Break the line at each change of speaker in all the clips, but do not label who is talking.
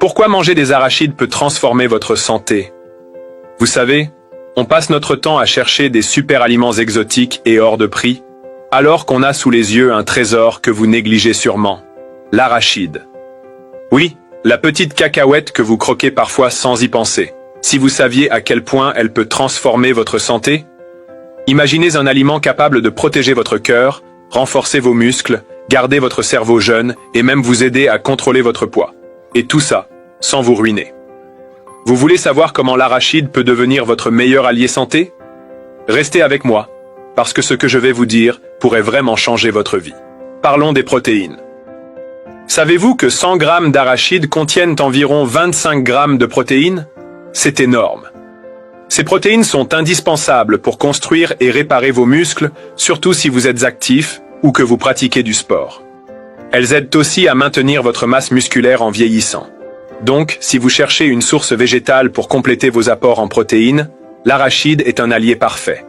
Pourquoi manger des arachides peut transformer votre santé? Vous savez, on passe notre temps à chercher des super aliments exotiques et hors de prix, alors qu'on a sous les yeux un trésor que vous négligez sûrement, l'arachide. Oui, la petite cacahuète que vous croquez parfois sans y penser. Si vous saviez à quel point elle peut transformer votre santé? Imaginez un aliment capable de protéger votre cœur, renforcer vos muscles, garder votre cerveau jeune et même vous aider à contrôler votre poids. Et tout ça, sans vous ruiner. Vous voulez savoir comment l'arachide peut devenir votre meilleur allié santé? Restez avec moi, parce que ce que je vais vous dire pourrait vraiment changer votre vie. Parlons des protéines. Savez-vous que 100 grammes d'arachide contiennent environ 25 grammes de protéines? C'est énorme. Ces protéines sont indispensables pour construire et réparer vos muscles, surtout si vous êtes actif ou que vous pratiquez du sport. Elles aident aussi à maintenir votre masse musculaire en vieillissant. Donc, si vous cherchez une source végétale pour compléter vos apports en protéines, l'arachide est un allié parfait.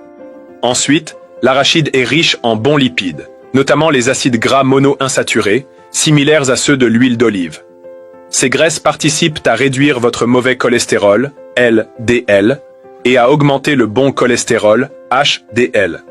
Ensuite, l'arachide est riche en bons lipides, notamment les acides gras monoinsaturés, similaires à ceux de l'huile d'olive. Ces graisses participent à réduire votre mauvais cholestérol, LDL, et à augmenter le bon cholestérol, HDL.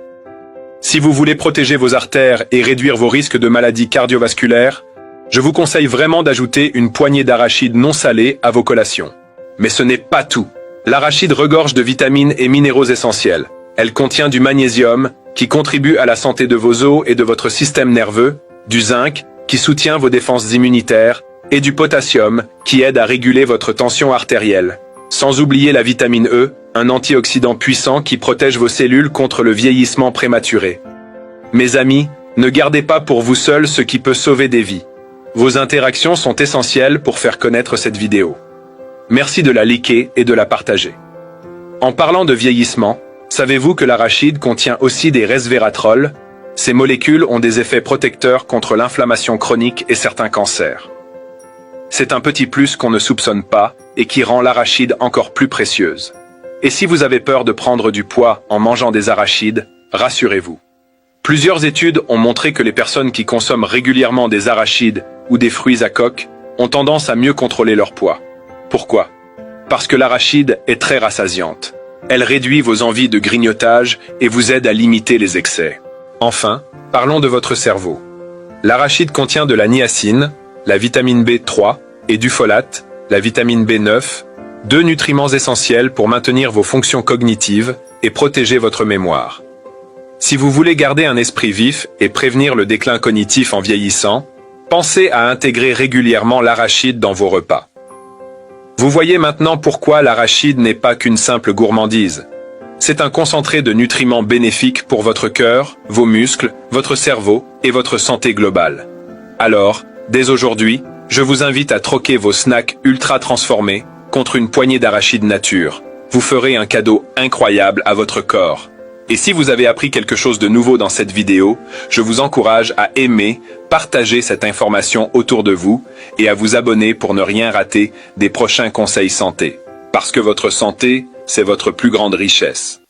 Si vous voulez protéger vos artères et réduire vos risques de maladies cardiovasculaires, je vous conseille vraiment d'ajouter une poignée d'arachide non salée à vos collations. Mais ce n'est pas tout. L'arachide regorge de vitamines et minéraux essentiels. Elle contient du magnésium, qui contribue à la santé de vos os et de votre système nerveux, du zinc, qui soutient vos défenses immunitaires, et du potassium, qui aide à réguler votre tension artérielle. Sans oublier la vitamine E, un antioxydant puissant qui protège vos cellules contre le vieillissement prématuré. Mes amis, ne gardez pas pour vous seuls ce qui peut sauver des vies. Vos interactions sont essentielles pour faire connaître cette vidéo. Merci de la liker et de la partager. En parlant de vieillissement, savez-vous que l'arachide contient aussi des resveratrol? Ces molécules ont des effets protecteurs contre l'inflammation chronique et certains cancers. C'est un petit plus qu'on ne soupçonne pas et qui rend l'arachide encore plus précieuse. Et si vous avez peur de prendre du poids en mangeant des arachides, rassurez-vous. Plusieurs études ont montré que les personnes qui consomment régulièrement des arachides ou des fruits à coque ont tendance à mieux contrôler leur poids. Pourquoi? Parce que l'arachide est très rassasiante. Elle réduit vos envies de grignotage et vous aide à limiter les excès. Enfin, parlons de votre cerveau. L'arachide contient de la niacine, la vitamine B3 et du folate, la vitamine B9, deux nutriments essentiels pour maintenir vos fonctions cognitives et protéger votre mémoire. Si vous voulez garder un esprit vif et prévenir le déclin cognitif en vieillissant, pensez à intégrer régulièrement l'arachide dans vos repas. Vous voyez maintenant pourquoi l'arachide n'est pas qu'une simple gourmandise. C'est un concentré de nutriments bénéfiques pour votre cœur, vos muscles, votre cerveau et votre santé globale. Alors, dès aujourd'hui, je vous invite à troquer vos snacks ultra transformés contre une poignée d'arachide nature. Vous ferez un cadeau incroyable à votre corps. Et si vous avez appris quelque chose de nouveau dans cette vidéo, je vous encourage à aimer, partager cette information autour de vous et à vous abonner pour ne rien rater des prochains conseils santé. Parce que votre santé, c'est votre plus grande richesse.